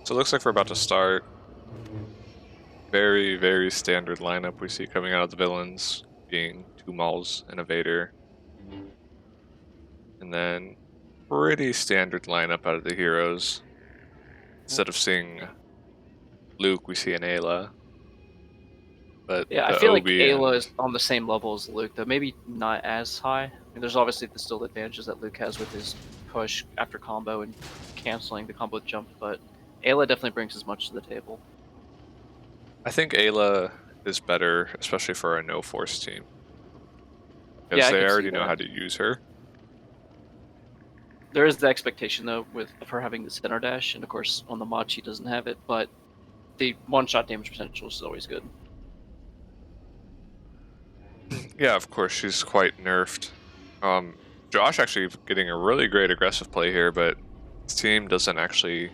So it looks like we're about to start. Very, very standard lineup we see coming out of the villains, being 2 Mauls and a Vader. And then pretty standard lineup out of the heroes. Instead of seeing Luke, we see an Ayla. But Yeah, I the feel like Obi Ayla and is on the same level as Luke, though maybe not as high. I mean, there's obviously the still advantages that Luke has with his push after combo and canceling the combo jump, but Ayla definitely brings as much to the table. I think Ayla is better, especially for a no force team. Because Yeah, I they could see already know that. how to use her. There is the expectation though with of her having the center dash, and of course on the mod she doesn't have it, but the one-shot damage potential is always good. Yeah, of course, she's quite nerfed. Josh actually getting a really great aggressive play here, but his team doesn't actually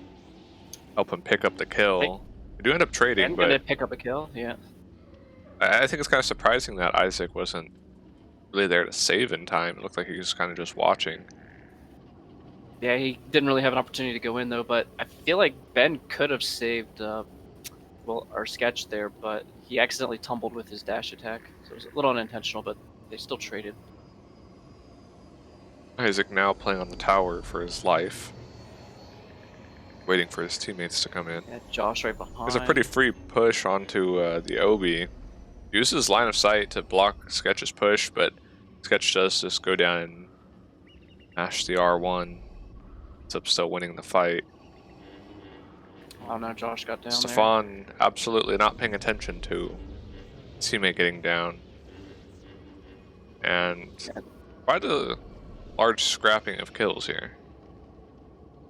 help him pick up the Hey, kill. We do end up trading, Ben gonna but pick up a kill, yeah. I think it's kind of surprising that Isaac wasn't really there to save in time. It looked like he was kind of just watching. Yeah, he didn't really have an opportunity to go in though, but I feel like Ben could have saved well, our sketch there, but he accidentally tumbled with his dash attack. So it was a little unintentional, but they still traded. Isaac now playing on the tower for his life, waiting for his teammates to come in. Yeah, Josh right There's a pretty behind. free push onto the Obi. Uses line of sight to block Sketch's push, but Sketch does just go down and mash the R1. Ends up still winning the fight. Oh no, Josh got down there. STEFFAn absolutely not paying attention to his teammate getting down. And Yeah, quite a large scrapping of kills here.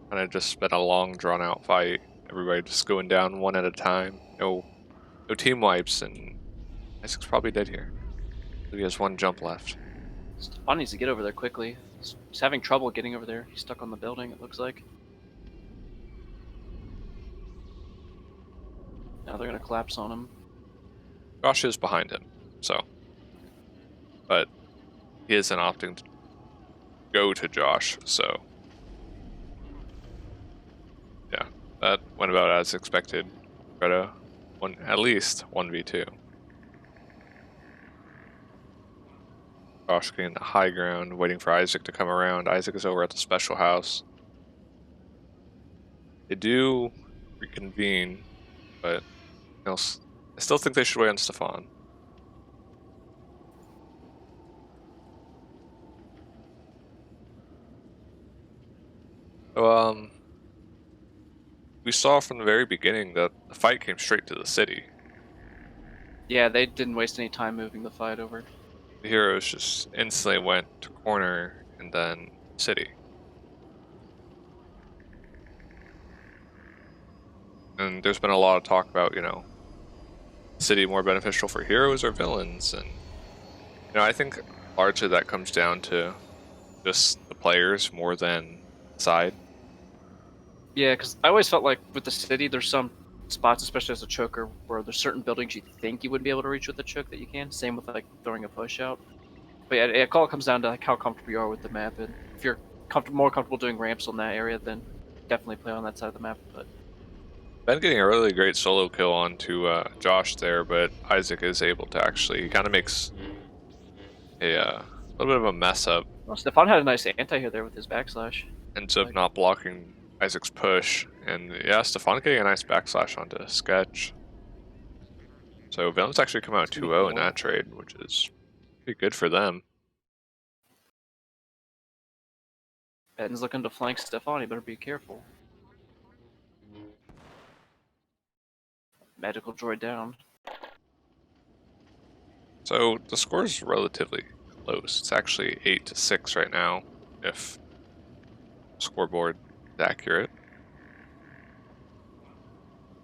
Kind of just been a long drawn out fight. Everybody just going down one at a time. No team wipes, and Isaac's probably dead here. He has 1 jump left. STEFFAn needs to get over there quickly. He's having trouble getting over there. He's stuck on the building, it looks like. Now they're gonna collapse on him. Josh is behind him, so. But he isn't opting to go to Josh, so. Yeah, that went about as expected. Got at least 1v2. Josh getting the high ground, waiting for Isaac to come around. Isaac is over at the special house. They do reconvene, but I still think they should wait on STEFFAn. So, we saw from the very beginning that the fight came straight to the city. Yeah, they didn't waste any time moving the fight over. The heroes just instantly went to corner and then city. And there's been a lot of talk about, city more beneficial for heroes or villains, and I think largely that comes down to just the players more than side. Yeah, because I always felt like with the city, there's some spots, especially as a choker, where there's certain buildings you think you wouldn't be able to reach with a choke that you can. Same with like throwing a push out. But yeah, it all comes down to like how comfortable you are with the map, and if you're more comfortable doing ramps on that area, then definitely play on that side of the map. But Ben getting a really great solo kill onto Josh there, but Isaac is able to actually, he kind of makes a little bit of a mess up. well, STEFFAN had a nice anti-hit there with his backslash. Ends up not blocking Isaac's push, and yeah, STEFFAN getting a nice backslash onto Sketch. So villains actually come out 2-0 in that trade, which is pretty good for them. Ben's looking to flank STEFFAN, you better be careful. Magical droid down. So the score is relatively close. It's actually 8-6 right now, if scoreboard is accurate.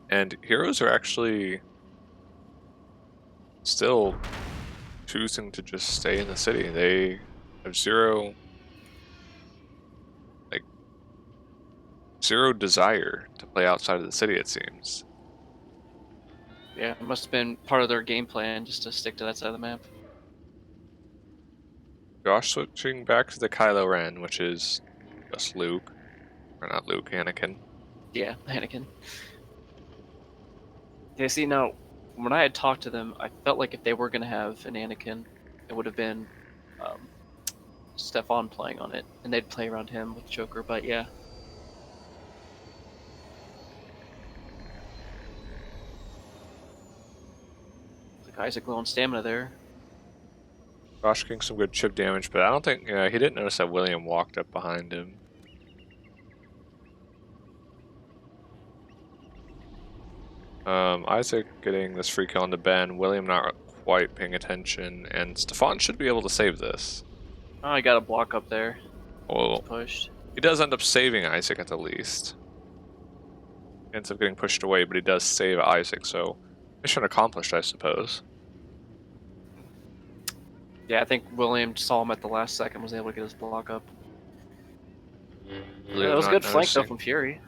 And heroes are actually still choosing to just stay in the city. They have zero desire to play outside of the city, it seems. Yeah, it must have been part of their game plan just to stick to that side of the map. Josh switching back to the Kylo Ren, which is just Luke. Or not Luke, Anakin. Yeah, Anakin. Yeah, see, now, when I had talked to them, I felt like if they were going to have an Anakin, it would have been um, STEFFAn playing on it, and they'd play around him with Joker, but yeah. Like Isaac low on stamina there. Josh getting some good chip damage, but I don't think, yeah, he didn't notice that William walked up behind him. Isaac getting this free kill on the Ben, William not quite paying attention, and STEFFAn should be able to save this. Oh, I got a block up there. Well, Pushed. he does end up saving Isaac at the least. Ends up getting pushed away, but he does save Isaac, so mission accomplished, I suppose. Yeah, I think William saw him at the last second, was able to get his block up. William That was a not good flank though noticing- from Fury.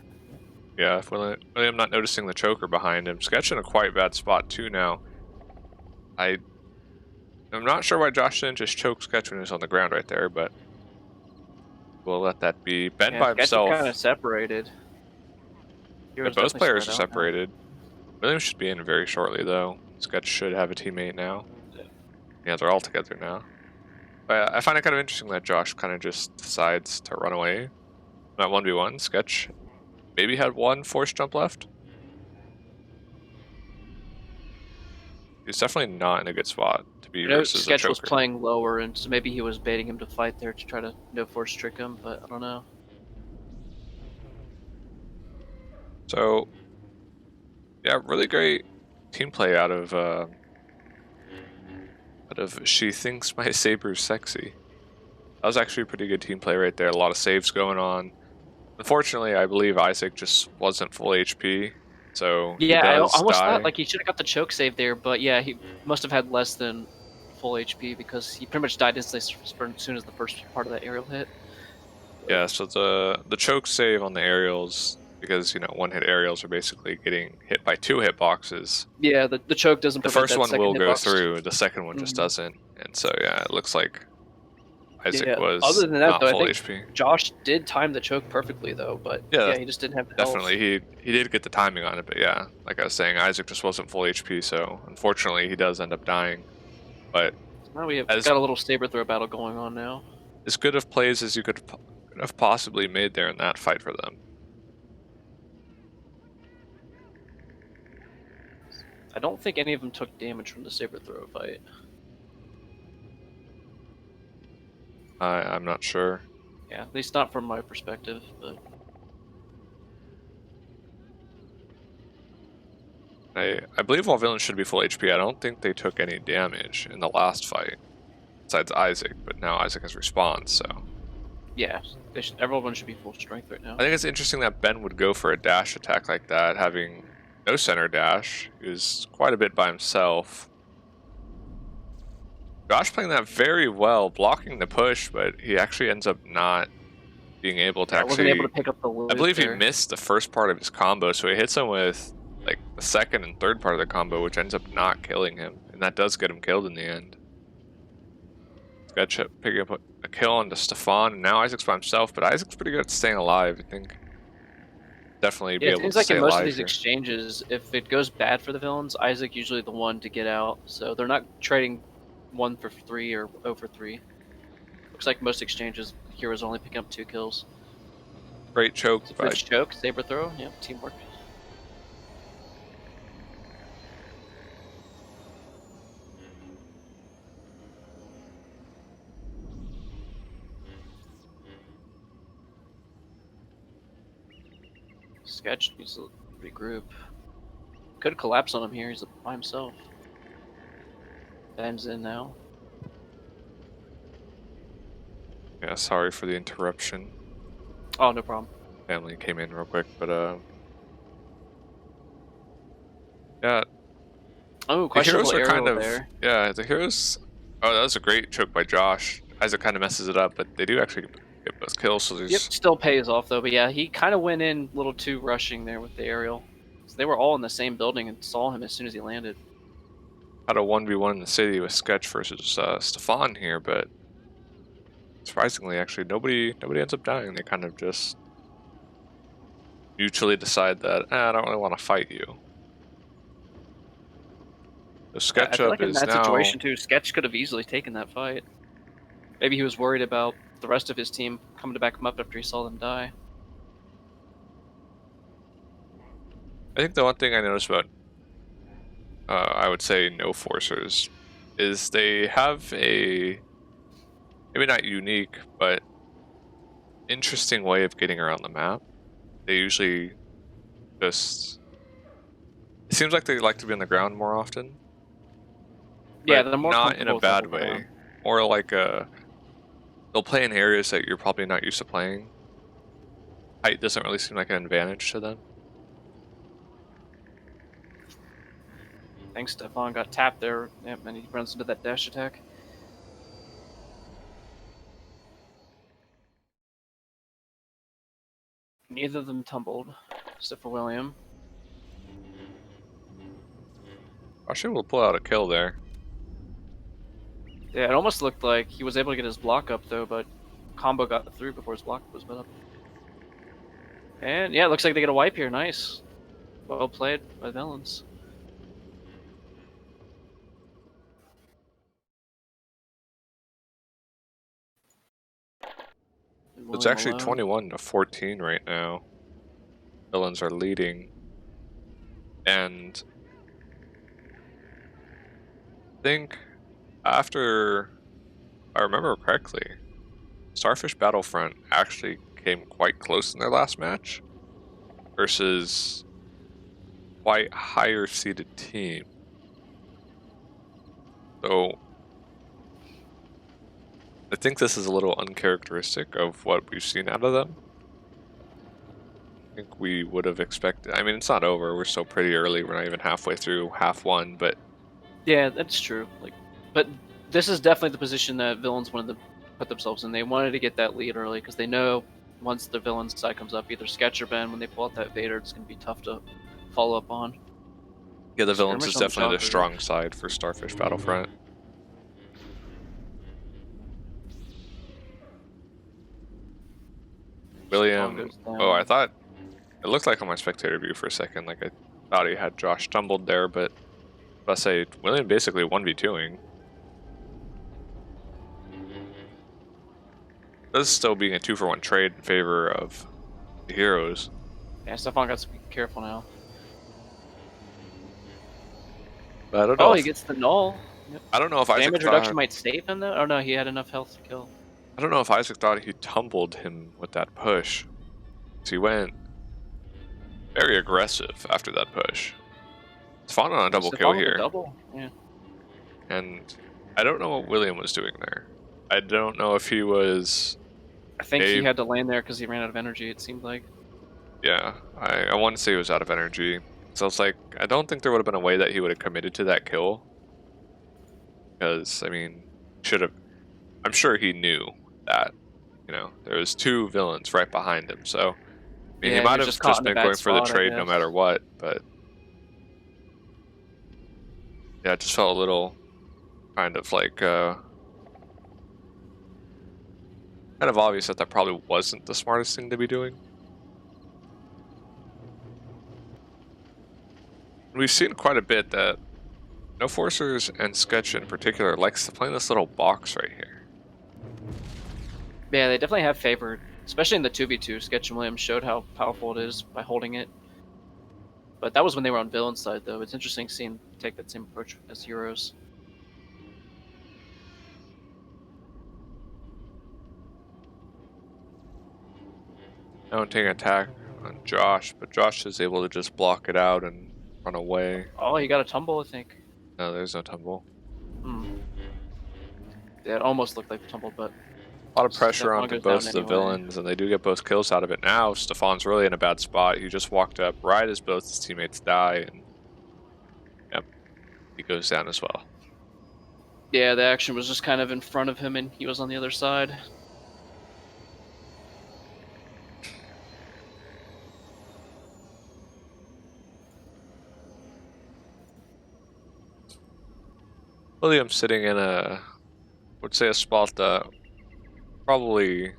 Yeah, if William not noticing the choker behind him. Sketch in a quite bad spot too now. I'm not sure why Josh didn't just choke Sketch when he was on the ground right there, but we'll let that be. Ben by himself. kind of separated. Yeah, both players are separated. William should be in very shortly though. Sketch should have a teammate now. Yeah, they're all together now. But I find it kind of interesting that Josh kind of just decides to run away. Not 1v1. Sketch maybe had one force jump left. He's definitely not in a good spot to be versus Sketch a choker. was playing lower, and so maybe he was baiting him to fight there to try to no force trick him, but I don't know. So, yeah, really great team play out of She Thinks My Saber's Sexy. That was actually a pretty good team play right there. A lot of saves going on. Unfortunately, I believe Isaac just wasn't full HP, so yeah, I almost die. thought like he should have got the choke save there, but yeah, he must have had less than full HP because he pretty much died instantly as soon as the first part of that aerial hit. Yeah, so the choke save on the aerials, because one hit aerials are basically getting hit by 2 hitboxes. Yeah, the choke doesn't. The first one will go through, the second one just doesn't, and so yeah, it looks like Isaac was other than that, not though, full I think HP. Josh did time the choke perfectly though, but yeah, he just didn't have the Definitely, health. he did get the timing on it, but yeah, like I was saying, Isaac just wasn't full HP, so unfortunately he does end up dying. But Now we have got a little saber throw battle going on now. As good of plays as you could have possibly made there in that fight for them. I don't think any of them took damage from the saber throw fight. I'm not sure. Yeah, at least not from my perspective, but I believe all villains should be full HP. I don't think they took any damage in the last fight, besides Isaac, but now Isaac has respawned, so... yeah, everyone should be full strength right now. I think it's interesting that Ben would go for a dash attack like that, having no center dash. He was quite a bit by himself. Josh playing that very well, blocking the push, but he actually ends up not being able to wasn't able to pick up the loot I believe there. he missed the first part of his combo, so he hits him with like the second and third part of the combo, which ends up not killing him, and that does get him killed in the end. Sketchup picking up a kill onto STEFFAn, and now Isaac's by himself, but Isaac's pretty good at staying alive, I think. Definitely be able it seems to like stay in most alive of these here. exchanges, if it goes bad for the villains, Isaac usually the one to get out, so they're not trading 1 for 3 or 0 for 3. Looks like most exchanges, heroes only picking up 2 kills. Great choke by First choke, saber throw, yeah, teamwork. Sketch needs to regroup. Could collapse on him here, he's by himself. Ben's in now. Yeah, sorry for the interruption. Oh, no problem. Family came in real quick, but yeah, Oh, the questionable heroes are aerial kind of there. yeah. The heroes. Oh, that was a great choke by Josh. Isaac kind of messes it up, but they do actually get those kills. So there's Yep, still pays off though, but yeah, he kind of went in a little too rushing there with the aerial. So they were all in the same building and saw him as soon as he landed. had a 1v1 in the city with Sketch versus STEFFAN here, but surprisingly, actually, nobody ends up dying. They kind of just mutually decide that I don't really want to fight you. The I feel SketchUp like in is that now. situation too, Sketch could have easily taken that fight. Maybe he was worried about the rest of his team coming to back him up after he saw them die. I think the one thing I noticed about, I would say, no forcers, is they have a maybe not unique, but interesting way of getting around the map. They usually just. It seems like they like to be on the ground more often, Yeah, but they're more not in a comfortable with level bad ground. way. Or like they'll play in areas that you're probably not used to playing. Height doesn't really seem like an advantage to them. I think STEFFAn got tapped there, yep, and he runs into that dash attack. Neither of them tumbled, except for William. Actually, we'll pull out a kill there. Yeah, it almost looked like he was able to get his block up though, but combo got through before his block was up. And yeah, it looks like they get a wipe here. Nice. Well played by Villains. It's William actually alone. 21-14 right now. Villains are leading. And I think after I remember correctly, Starfish Battlefront actually came quite close in their last match versus quite higher seeded team. So I think this is a little uncharacteristic of what we've seen out of them. I think we would have expected. I mean, it's not over. We're still pretty early. We're not even halfway through half one, but Yeah, that's true. But this is definitely the position that Villains wanted to put themselves in. They wanted to get that lead early because they know once the Villains side comes up, either Sketch or Ben, when they pull out that Vader, it's going to be tough to follow up on. yeah, the Villains is Skirmish on the definitely the chopper. strong side for Starfish Battlefront. STEFFAN William. goes down. Oh, I thought it looked like on my spectator view for a second, like I thought he had Josh tumbled there, but I say William basically 1v2ing. This is still being a 2-for-1 trade in favor of the heroes. Yeah, STEFFAN got to be careful now. But I don't know Oh, he if gets the null. Yep. I don't know if Isaac Damage reduction thought might save him though. Oh no, he had enough health to kill. I don't know if Isaac thought he tumbled him with that push. So he went very aggressive after that push. It's fun on a double kill STEFFAN with a here. double. Yeah. And I don't know what William was doing there. I don't know if he was. I think he had to land there because he ran out of energy. It seemed like. Yeah, I want to say he was out of energy. So it's like, I don't think there would have been a way that he would have committed to that kill. Because, I mean, should have. I'm sure he knew that, there was two villains right behind him. So, I mean, Yeah, he might was have just caught just in a been bad going for the spot, I trade no guess. matter what. But, yeah, it just felt a little kind of like, kind of obvious that that probably wasn't the smartest thing to be doing. We've seen quite a bit that No Forcers and Sketch in particular likes to play in this little box right here. Yeah, they definitely have favored, especially in the 2v2. Sketch and Williams showed how powerful it is by holding it. But that was when they were on Villain's side, though. It's interesting seeing them take that same approach as Heroes. Mounting attack on Josh, but Josh is able to just block it out and run away. Oh, he got a tumble, I think. No, there's no tumble. Yeah, it almost looked like a tumble, but A lot of pressure STEFFAN onto goes both down the anyway. villains, and they do get both kills out of it. Now, STEFFAN's really in a bad spot. He just walked up right as both his teammates die, and yep, he goes down as well. Yeah, the action was just kind of in front of him, and he was on the other side. William's sitting in would say a spot that probably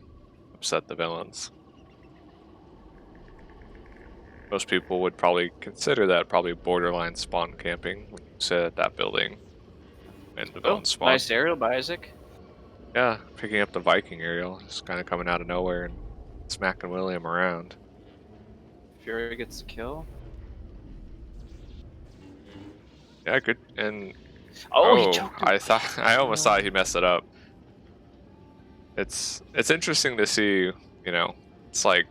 upset the villains. most people would probably consider that probably borderline spawn camping when you sit at that building and the Oh, villain spawn. nice aerial by Isaac. Yeah, picking up the Viking aerial, just kind of coming out of nowhere and smacking William around. Fury gets the kill. Yeah, good. And Oh, he oh, choked him. I almost thought No. he messed it up. It's interesting to see. It's like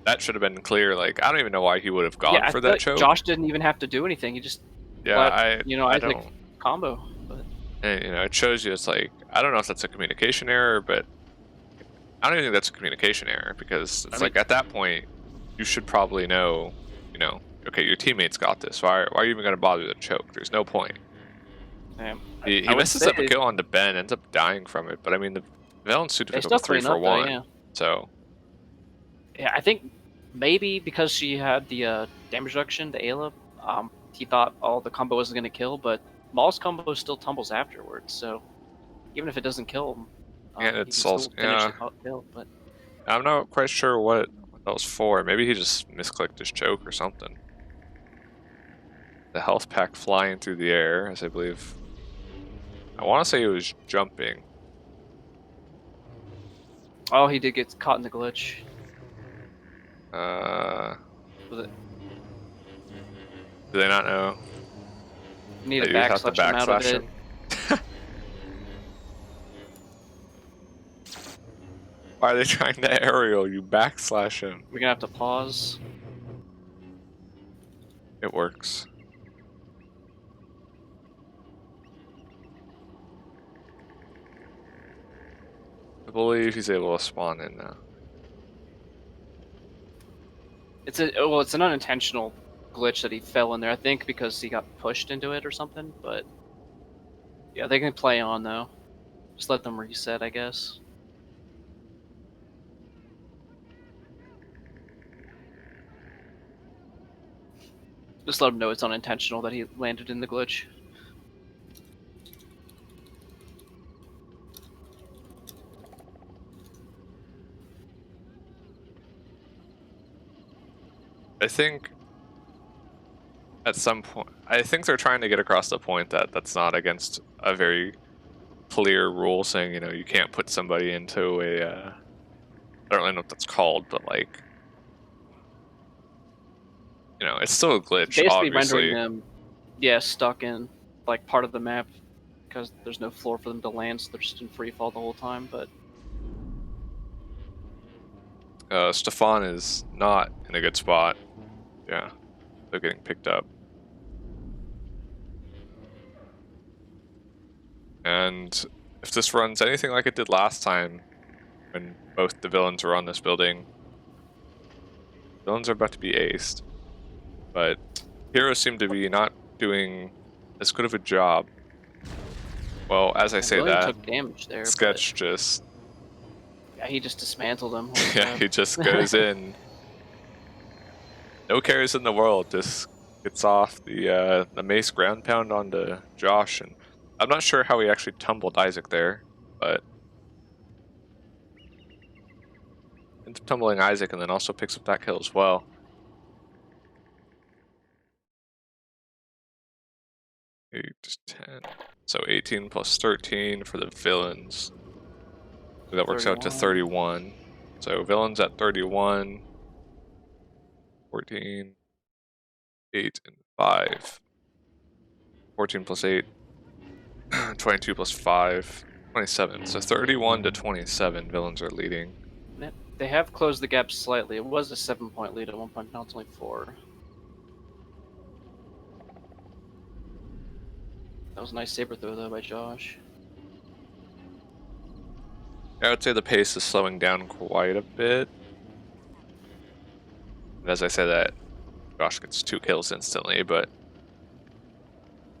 that should have been clear. Like I don't even know why he would have Yeah, gone I for feel that like choke. Josh didn't even have to do anything. He just Yeah, let I Isaac don't. combo. But And, it shows you it's like I don't know if that's a communication error, but I don't even think that's a communication error because I it's mean, like at that point you should probably know, okay, your teammates got this. Why are you even going to bother to choke? There's no point. man, He I would messes say up a kill onto Ben, ends up dying from it. But I mean, the villain suit to they pick up a still three clean for up though. Yeah, one. So yeah. I think maybe because she had the damage reduction, the Ayla, he thought the combo wasn't gonna kill, but Maul's combo still tumbles afterwards. So even if it doesn't kill him, and he can it's also still finish the kill. But I'm not quite sure what that was for. Maybe he just misclicked his choke or something. The health pack flying through the air, as I believe. I want to say he was jumping. oh, he did get caught in the glitch. Uh, With it, do they not know need to that you have to backslash him out of backslash it. him? Why are they trying to aerial? You backslash him. We're gonna have to pause. It works. I believe he's able to spawn in now. It's an unintentional glitch that he fell in there. I think because he got pushed into it or something. But yeah, they can play on though. Just let them reset, I guess. Just let them know it's unintentional that he landed in the glitch. I think at some point, I think they're trying to get across the point that that's not against a very clear rule saying, you can't put somebody into I don't really know what that's called, but like, it's still a glitch, Basically rendering obviously. them, yeah, stuck in like part of the map because there's no floor for them to land, so they're just in free fall the whole time. But STEFFAn is not in a good spot. Yeah, they're getting picked up. And if this runs anything like it did last time, when both the villains were on this building, villains are about to be aced. But heroes seem to be not doing as good of a job. Well, as I say William that, took damage there, but Sketch just, yeah, he just dismantled him. yeah, he just goes in. No cares in the world, just gets off the mace ground pound onto Josh, and I'm not sure how he actually tumbled Isaac there, but ends up tumbling Isaac and then also picks up that kill as well. 8, 10. So 18 plus 13 for the villains. That works out to 31. So villains at 31, 14, 8, and 5. 14 plus 8, 22 plus 5, 27. So 31 to 27 villains are leading. They have closed the gap slightly. It was a 7-point lead at one point. Now it's only 4. That was a nice saber throw though by Josh. I would say the pace is slowing down quite a bit. And as I say that, Josh gets 2 kills instantly, but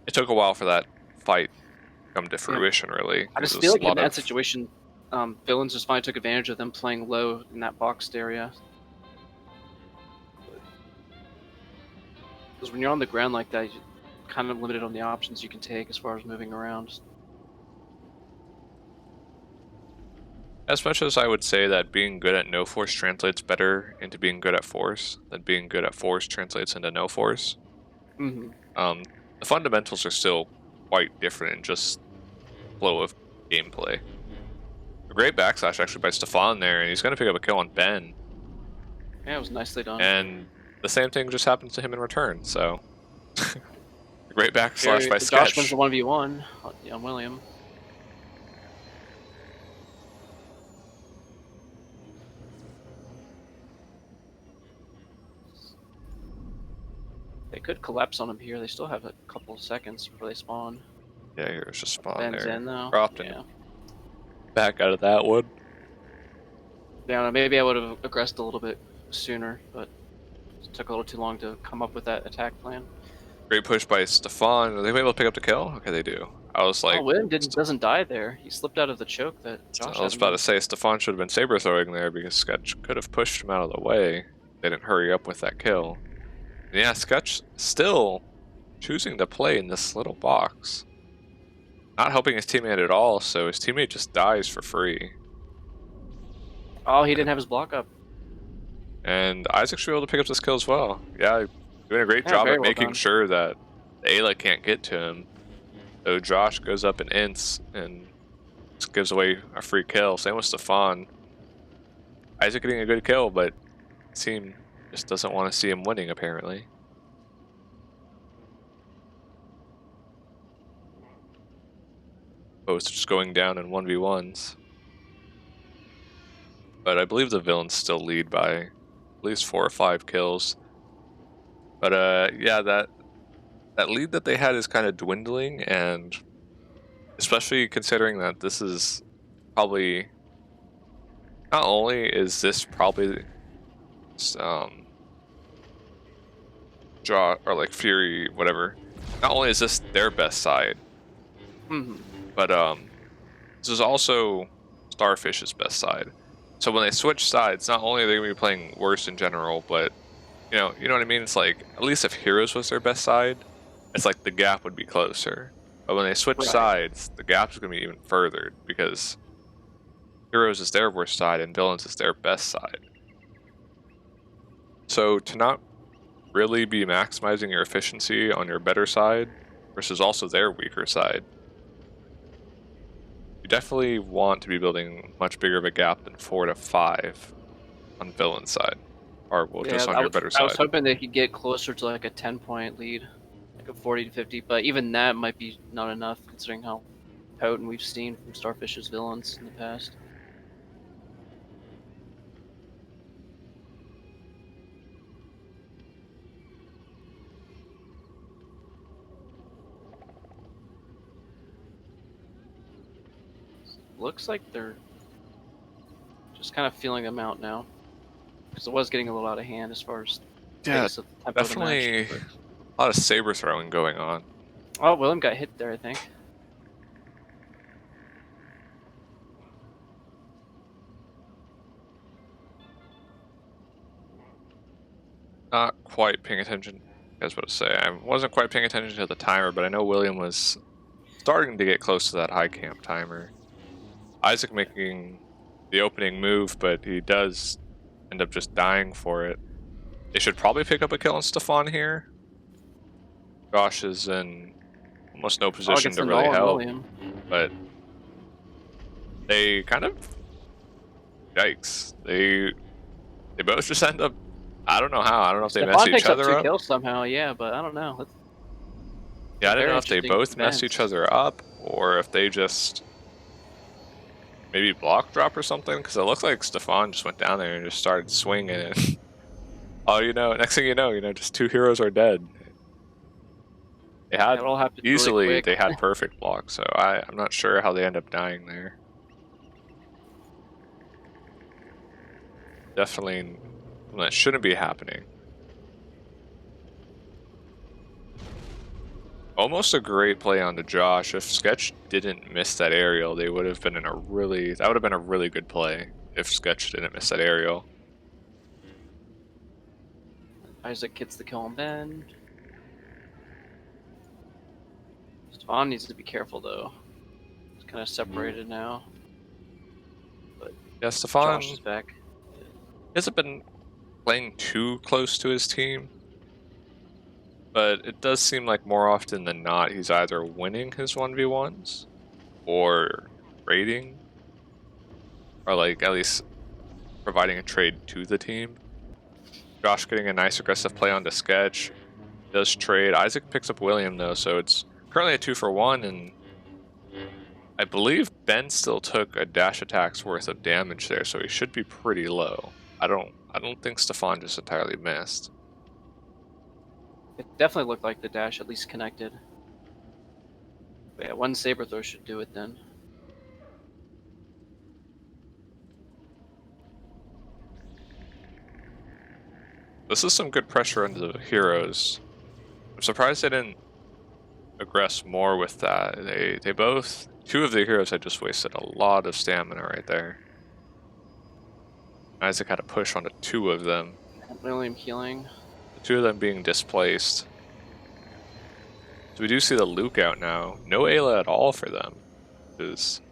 it took a while for that fight to come to fruition, really. I just feel like in that situation, villains just finally took advantage of them playing low in that boxed area. Because when you're on the ground like that, you're kind of limited on the options you can take as far as moving around. As much as I would say that being good at no force translates better into being good at force than being good at force translates into no force, Hmm. um, the fundamentals are still quite different in just flow of gameplay. A great backslash actually by STEFFAn there, and he's going to pick up a kill on Ben, Yeah, it was nicely done. and the same thing just happens to him in return. So, a great backslash Very, by Josh wins Sketch. the 1v1 on William. They could collapse on him here. They still have a couple of seconds before they spawn. Yeah, here's just spawn Ben's in there. though. Dropped and Yeah. back out of that one. Yeah, maybe I would have aggressed a little bit sooner, but it took a little too long to come up with that attack plan. Great push by STEFFAN. Are they able to pick up the kill? Okay, they do. I was Oh, like, William doesn't die there. He slipped out of the choke that Josh I was had him about in. to say STEFFAN should have been saber throwing there because Sketch could have pushed him out of the way. They didn't hurry up with that kill. And yeah, Sketch still choosing to play in this little box. Not helping his teammate at all, so his teammate just dies for free. Oh, he didn't have his block up. And Isac should be able to pick up this kill as well. Yeah, doing a great Yeah, job very at well making done. sure that the Ayla can't get to him. So Josh goes up and ints and just gives away a free kill. Same with STEFFAN. Isac getting a good kill, but team just doesn't want to see him winning apparently. Opposed to just going down in 1v1s. But I believe the villains still lead by at least 4 or 5 kills. But yeah, that lead that they had is kind of dwindling, and especially considering that this is probably, not only is this probably draw or like Fury whatever, not only is this their best side, Hmm. but this is also Starfish's best side. So when they switch sides, not only are they gonna be playing worse in general, but you know what I mean? It's like, at least if Heroes was their best side, it's like the gap would be closer. But when they switch Right. sides, the gap is gonna be even further because Heroes is their worst side and Villains is their best side. So to not really be maximizing your efficiency on your better side versus also their weaker side, you definitely want to be building much bigger of a gap than 4 to 5 on Villain side, or well, Yeah, just on your better I was side. hoping they could get closer to like a 10-point lead, like a 40 to 50, but even that might be not enough considering how potent we've seen from Starfish's villains in the past. Looks like they're just kind of feeling them out now, because it was getting a little out of hand as far as Yeah, pace of the tempo of the match. definitely But... a lot of saber throwing going on. Oh, William got hit there, I think. Not quite paying attention. I was about to say, I wasn't quite paying attention to the timer, but I know William was starting to get close to that high camp timer. Isac making the opening move, but he does end up just dying for it. They should probably pick up a kill on STEFFAN here. Josh is in almost no Oh, position against to the really null on help, William. but they kind of, yikes. They both just end up, I don't know how. I don't know if they mess STEFFAn each picks up other 2 up. kills somehow, yeah, but I don't know. Yeah, I didn't Very know if they interesting both mess each events. other up or if they just maybe block drop or something, because it looks like STEFFAN just went down there and just started swinging and oh, next thing you know, just 2 heroes are dead. They Yeah, had it all happened really easily, quick. they had perfect block, so I'm not sure how they end up dying there. Definitely something that shouldn't be happening. Almost a great play onto Josh. If Sketch didn't miss that aerial, they would have been in a really, that would have been a really good play if Sketch didn't miss that aerial. Isaac gets the kill on Ben. STEFFAN needs to be careful though. It's kind of separated now. But Yeah, Josh STEFFAn is back. hasn't been playing too close to his team, but it does seem like more often than not he's either winning his 1v1s or raiding, or like at least providing a trade to the team. Josh getting a nice aggressive play on the sketch, does trade. Isaac picks up William though, so it's currently a 2-for-1, and I believe Ben still took a dash attack's worth of damage there, so he should be pretty low. I don't think STEFFAn just entirely missed. It definitely looked like the dash at least connected. But yeah, one Saber throw should do it then. This is some good pressure on the heroes. I'm surprised they didn't aggress more with that. They both, two of the heroes had just wasted a lot of stamina right there. Isaac had to push onto two of them. William healing. The two of them being displaced. So we do see the Luke out now. No Ayla at all for them. Because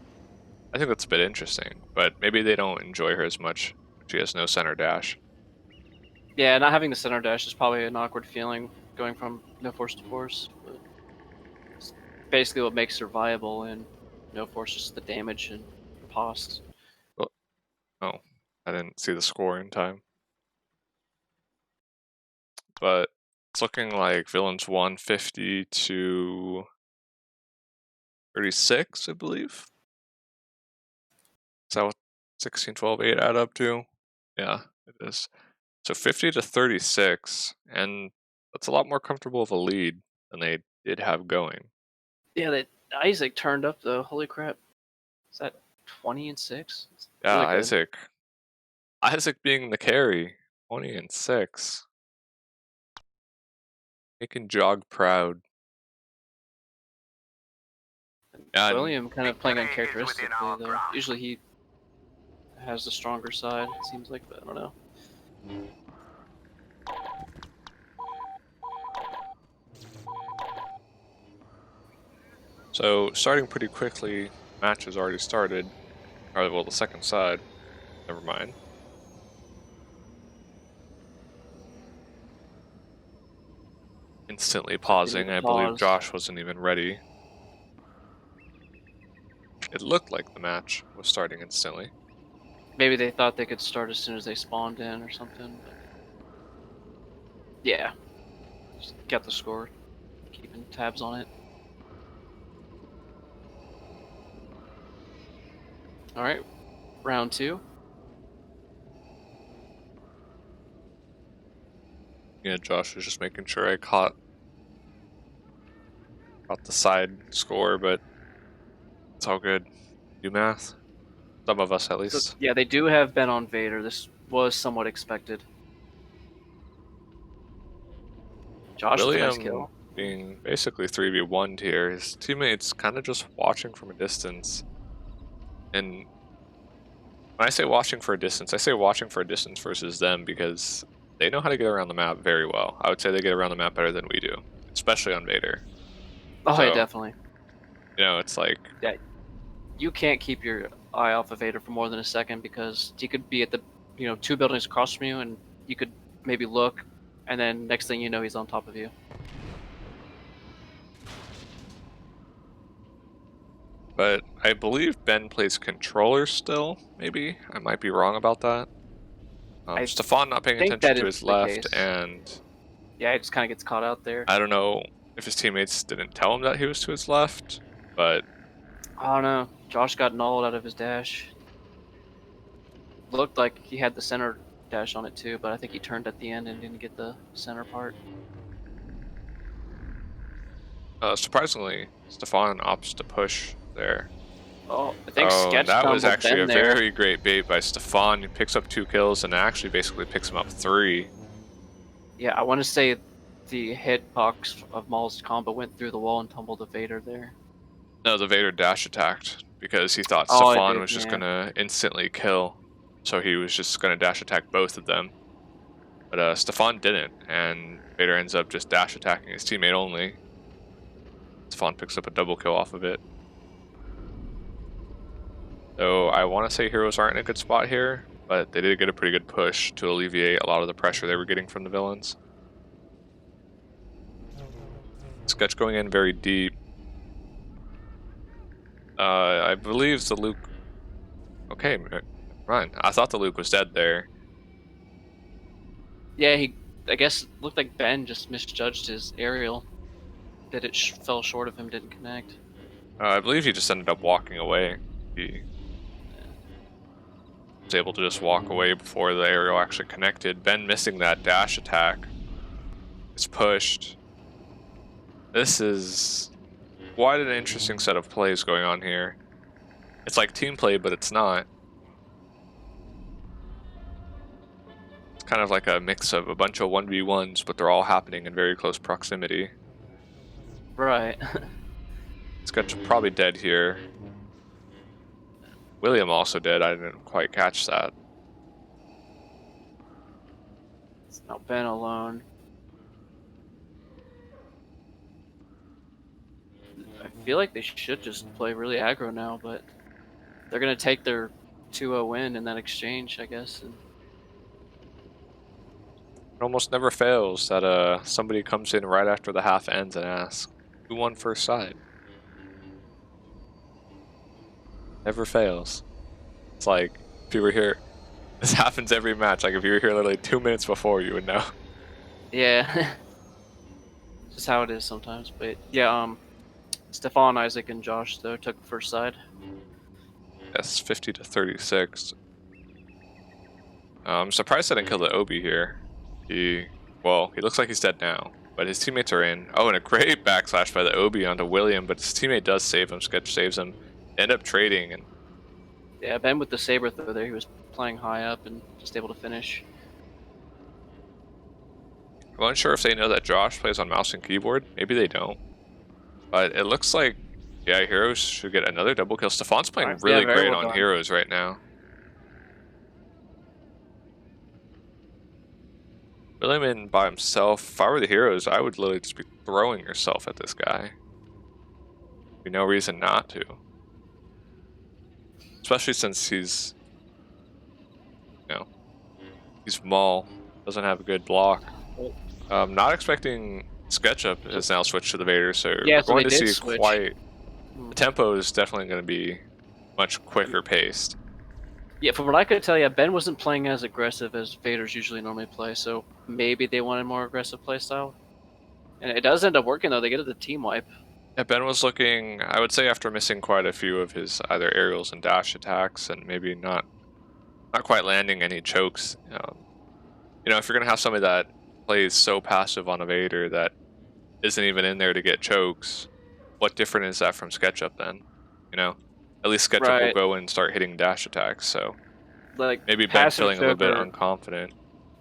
I think that's a bit interesting. But maybe they don't enjoy her as much. She has no center dash. Yeah, not having the center dash is probably an awkward feeling going from no force to force. But it's basically what makes her viable, and no force is the damage and cost. Well, oh, I didn't see the score in time. But it's looking like Villains won 50 to 36, I believe. Is that what 16, 12, 8 add up to? Yeah, it is. So 50 to 36, and that's a lot more comfortable of a lead than they did have going. Yeah, that Isaac turned up though. Holy crap! Is that 20 and 6? It's Yeah, really good. Isaac. Isaac being the carry, 20 and 6. Making Jog proud. Yeah, William kind of playing uncharacteristically though. Usually he has the stronger side. It seems like, but I don't know. so starting pretty quickly, match has already started. Or, well, the second side. Never mind. Instantly pausing. I believe Josh wasn't even ready. It looked like the match was starting instantly. Maybe they thought they could start as soon as they spawned in or something. But yeah, just got the score, keeping tabs on it. All right, round 2. Yeah, Josh was just making sure I caught the side score, but it's all good. Do math. Some of us, at least. So, yeah, they do have Ben on Vader. This was somewhat expected. Josh with a nice William kill. being basically 3v1'd here. His teammates kind of just watching from a distance. And when I say watching for a distance, I say watching for a distance versus them because they know how to get around the map very well. I would say they get around the map better than we do, especially on Vader. Oh, So, yeah, definitely. You know, it's like... Yeah, you can't keep your eye off of Vader for more than a second because he could be at the, 2 buildings across from you, and you could maybe look, and then next thing you know, he's on top of you. But I believe Ben plays controller still, maybe? I might be wrong about that. STEFFAn not paying attention to his left, and... Yeah, it just kind of gets caught out there. I don't know if his teammates didn't tell him that he was to his left, but... I don't know. Josh got nulled out of his dash. Looked like he had the center dash on it too, but I think he turned at the end and didn't get the center part. Surprisingly, STEFFAN opts to push there. Oh, I think Sketch that was actually a there. very great bait by STEFFAN. He picks up 2 kills and actually basically picks him up 3. Yeah, I want to say the hitbox of Maul's combo went through the wall and tumbled the Vader there. No, the Vader dash attacked because he thought STEFFAN was just gonna instantly kill, so he was just gonna dash attack both of them. But STEFFAN didn't, and Vader ends up just dash attacking his teammate only. STEFFAN picks up a double kill off of it. So I want to say heroes aren't in a good spot here, but they did get a pretty good push to alleviate a lot of the pressure they were getting from the villains. Sketch going in very deep. I believe the Luke. Okay, run. I thought the Luke was dead there. Yeah, I guess it looked like Ben just misjudged his aerial. That it fell short of him, didn't connect. I believe he just ended up walking away. He was able to just walk away before the aerial actually connected. Ben missing that dash attack. It's pushed. This is quite an interesting set of plays going on here. It's like team play, but it's not. It's kind of like a mix of a bunch of 1v1s, but they're all happening in very close proximity. Right. Sketchup probably dead here. William also dead. I didn't quite catch that. It's now Ben alone. I feel like they should just play really aggro now, but they're gonna take their 2-0 win in that exchange, I guess. And It almost never fails that somebody comes in right after the half ends and asks, who won first side? Never fails. It's like, if you were here, this happens every match. Like, if you were here literally 2 minutes before, you would know. yeah, just how it is sometimes. But yeah, STEFFAn, Isaac, and Josh though took the first side. Yes, 50 to 36. I'm surprised I didn't kill the Obi here. He looks like he's dead now, but his teammates are in. Oh, and a great backslash by the Obi onto William, but his teammate does save him. Sketch saves him. End up trading, and Yeah, Ben with the Saber throw there, he was playing high up and just able to finish. I'm unsure if they know that Josh plays on mouse and keyboard. Maybe they don't. But it looks like, yeah, Heroes should get another double kill. STEFFAN's playing really very great well on done. Heroes right now. William in by himself. If I were the Heroes, I would literally just be throwing yourself at this guy. Be no reason not to. Especially since he's, he's small, doesn't have a good block. Not expecting Sketchup has now switched to the Vader, so Yeah, we're so going they to did see switch. quite. The tempo is definitely going to be much quicker paced. Yeah, from what I could tell, yeah, Ben wasn't playing as aggressive as Vaders usually normally play, so maybe they wanted more aggressive playstyle. And it does end up working though. They get the team wipe. Yeah, Ben was looking, I would say, after missing quite a few of his either aerials and dash attacks, and maybe not quite landing any chokes. If you're gonna have somebody that plays so passive on a Vader that isn't even in there to get chokes, what different is that from SketchUp then? At least SketchUp will Right. go and start hitting dash attacks. So Like maybe Ben passive feeling a little bit Joker, unconfident.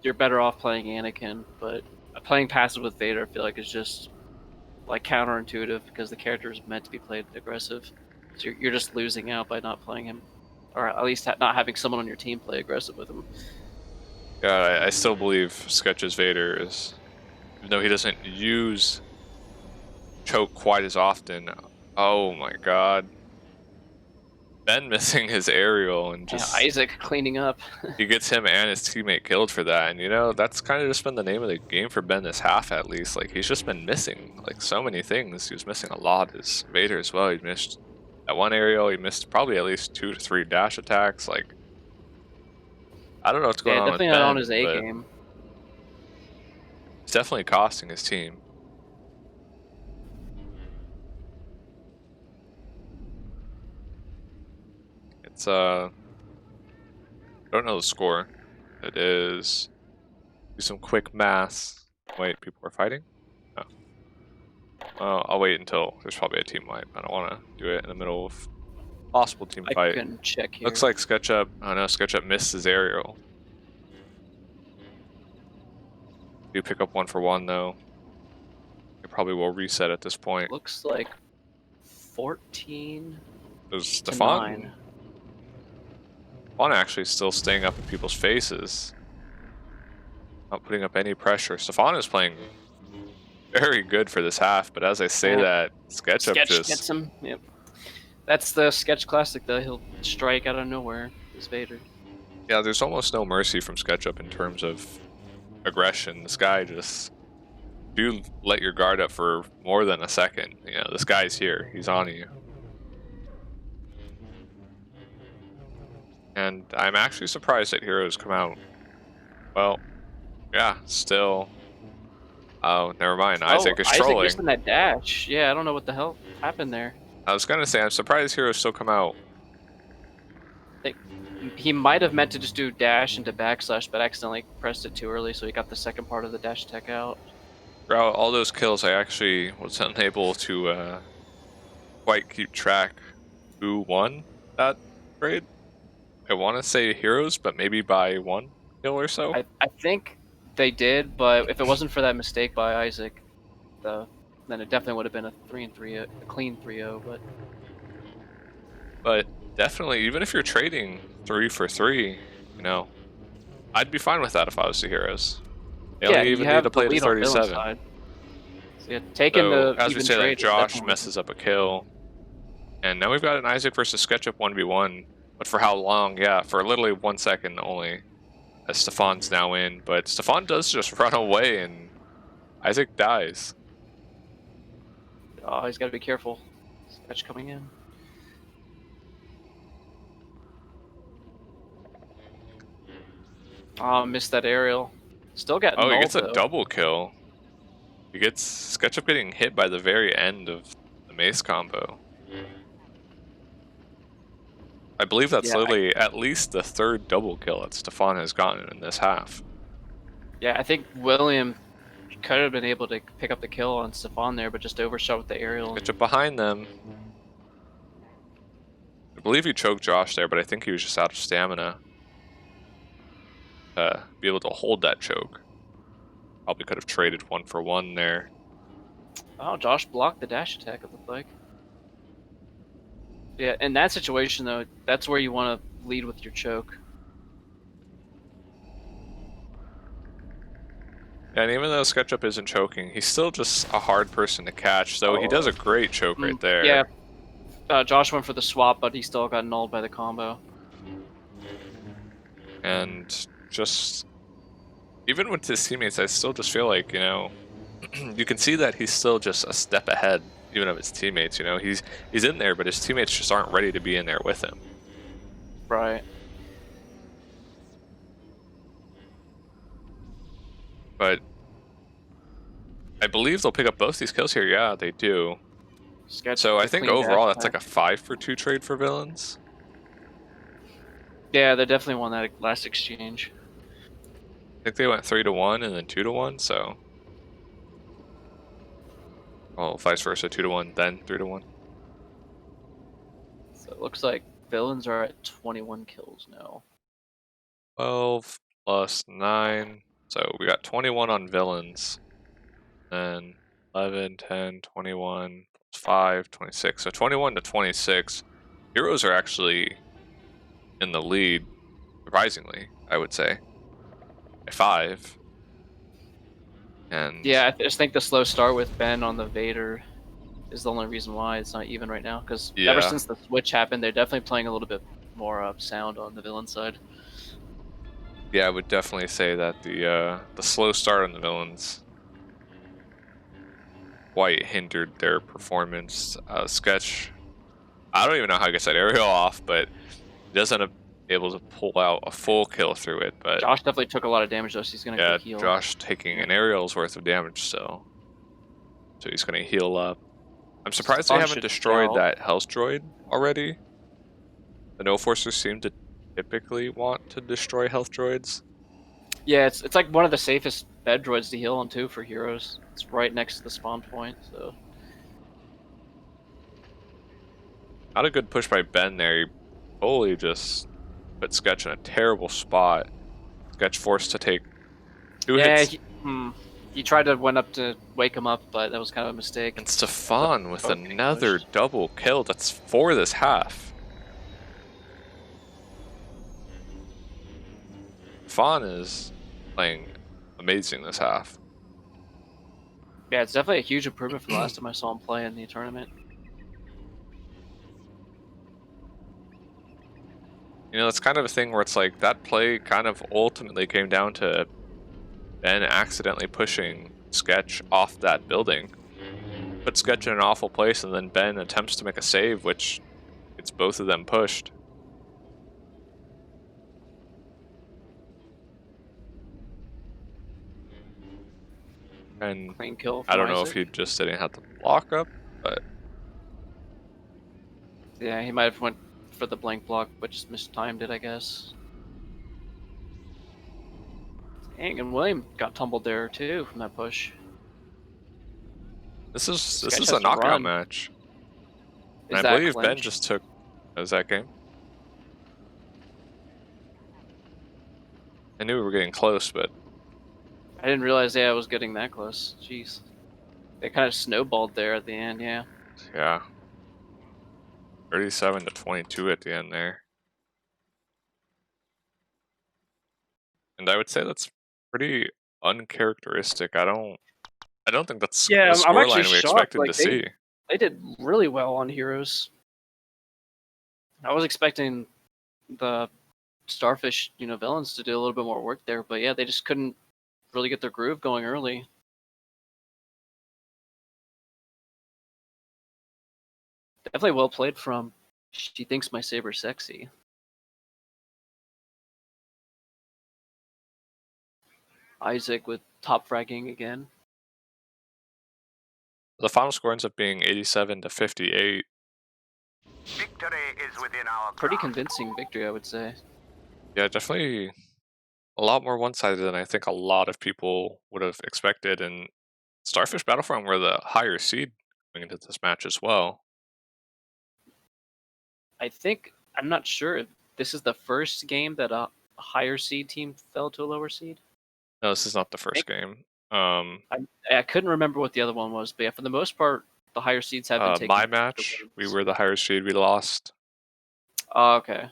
you're better off playing Anakin, but playing passive with Vader, I feel like is just like counterintuitive because the character is meant to be played aggressive. So you're just losing out by not playing him, or at least not having someone on your team play aggressive with him. Yeah, I still believe Sketch's Vader is, even though he doesn't use choke quite as often. Oh my god. Ben missing his aerial and just Isaac cleaning up. he gets him and his teammate killed for that, and that's kind of just been the name of the game for Ben this half at least. Like, he's just been missing like so many things. He was missing a lot. His Vader as well. He missed that one aerial. He missed probably at least 2 to 3 dash attacks. Like, I don't know what's going on with Definitely Ben, not on his A but game. it's definitely costing his team. It's I don't know the score. It is, do some quick maths. Wait, people are fighting? No. Well, I'll wait until there's probably a team wipe. I don't want to do it in the middle of possible team I fight. can check here. Looks like SketchUp. Oh no, SketchUp missed his aerial. Do pick up 1-for-1 though. It probably will reset at this point. Looks like 14 There's to STEFFAN. 9. STEFFAN actually still staying up in people's faces. Not putting up any pressure. STEFFAN is playing very good for this half, but as I say that, SketchUp Sketch just gets him. Yep. That's the Sketch classic, though. He'll strike out of nowhere. This Vader. Yeah, there's almost no mercy from Sketchup in terms of aggression. This guy just do let your guard up for more than a second. You know, this guy's here. He's on you. And I'm actually surprised that heroes come out. Well, yeah, still. Oh, never mind. Isaac is Isaac trolling. missing that dash. Yeah, I don't know what the hell happened there. I was gonna say, I'm surprised heroes still come out. He might have meant to just do dash into backslash, but accidentally pressed it too early, so he got the second part of the dash attack out. Throughout all those kills, I actually was unable to quite keep track who won that trade. I want to say heroes, but maybe by 1 kill or so. I think they did, but if it wasn't for that mistake by Isaac, then it definitely would have been a 3-3, a clean 3-0. But definitely, even if you're trading 3 for 3, you know, I'd be fine with that if I was the heroes. They yeah, only even need to play to 37. So yeah, taking So, the as we even say, trade that Josh messes up a kill. And now we've got an Isaac versus Sketchup 1v1. But for how long? Yeah, for literally 1 second only. As STEFFAn's now in. But STEFFAn does just run away and Isaac dies. Oh, he's got to be careful. Sketch coming in. Oh, missed that aerial. Still got Oh, he nulled, gets a though. double kill. He gets Sketchup getting hit by the very end of the mace combo. I believe that's literally at least the 3rd double kill that STEFFAn has gotten in this half. Yeah, I think William could have been able to pick up the kill on STEFFAn there, but just overshot with the aerial. Sketchup behind them. I believe he choked Josh there, but I think he was just out of stamina to be able to hold that choke. Probably could have traded 1 for 1 there. Oh, Josh blocked the dash attack, it looked like. Yeah, in that situation, though, that's where you want to lead with your choke. And even though Sketchup isn't choking, he's still just a hard person to catch, though he does a great choke right there. Yeah, Josh went for the swap, but he still got nulled by the combo. And just, even with his teammates, I still just feel like, you know, you can see that he's still just a step ahead, even of his teammates, you know. He's in there, but his teammates just aren't ready to be in there with him. Right. But I believe they'll pick up both these kills here. Yeah, they do. So I think overall that's like a 5 for 2 trade for villains. Yeah, they definitely won that last exchange. I think they went 3 to 1 and then 2 to 1, so. Well, vice versa, 2 to 1, then 3 to 1. So it looks like villains are at 21 kills now. 12 plus 9. So we got 21 on villains. Then 11, 10, 21, plus 5, 26. So 21 to 26. Heroes are actually in the lead, surprisingly, I would say. At 5. And yeah, I just think the slow start with Ben on the Vader is the only reason why it's not even right now. Because ever since the switch happened, they're definitely playing a little bit more sound on the villain side. Yeah, I would definitely say that the slow start on the villains quite hindered their performance. Sketch, I don't even know how he gets that aerial off, but he doesn't able to pull out a full kill through it. But Josh definitely took a lot of damage though, so he's gonna heal. Josh taking an aerial's worth of damage still, so he's gonna heal up. I'm surprised they haven't destroyed that health droid already. The no forcers seem to typically want to destroy health droids. Yeah, it's like one of the safest bed droids to heal on too for heroes. It's right next to the spawn point, so. Not a good push by Ben there. He totally just put Sketch in a terrible spot. Sketch forced to take 2 hits. He tried to went up to wake him up, but that was kind of a mistake. And STEFFAn with another double kill. That's 4 this half. STEFFAn is playing amazing this half. Yeah, it's definitely a huge improvement from the last time I saw him play in the tournament. You know, it's kind of a thing where it's like that play kind of ultimately came down to Ben accidentally pushing Sketch off that building. Put Sketch in an awful place, and then Ben attempts to make a save, which gets both of them pushed. And Clean kill I from don't know if Isaac. he just didn't have the block up, but Yeah, he might have went for the blank block, but just mistimed it, I guess. Dang, and William got tumbled there too from that push. this Sketch is a has to knockout run. match. And Is I that believe Ben clinch? just took that game. I knew we were getting close, but I didn't realize, yeah, I was getting that close. Jeez. They kind of snowballed there at the end, yeah. yeah. 37 to 22 at the end there. And I would say that's pretty uncharacteristic. I don't think that's the Yeah, I'm actually scoreline we shocked. expected to Like see. they did really well on Heroes. I was expecting the Starfish, villains to do a little bit more work there, but yeah, they just couldn't really get their groove going early. Definitely well played from She Thinks My Saber Sexy. Isaac with top fragging again. The final score ends up being 87 to 58. Victory is within our Pretty grasp. convincing victory, I would say. Yeah, definitely a lot more one-sided than I think a lot of people would have expected. And Starfish Battlefront were the higher seed going into this match as well. I'm not sure if this is the first game that a higher seed team fell to a lower seed. No, this is not the I first think game. I couldn't remember what the other one was, but yeah, for the most part, the higher seeds have been taking My the match, we wins. were the higher seed, we lost, Oh, okay.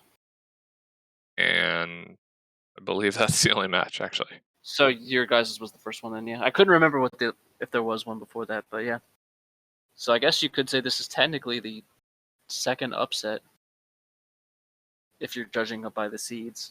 and I believe that's the only match actually. So your guys' was the first one then, yeah. I couldn't remember if there was one before that, but yeah. So I guess you could say this is technically the second upset if you're judging it by the seeds.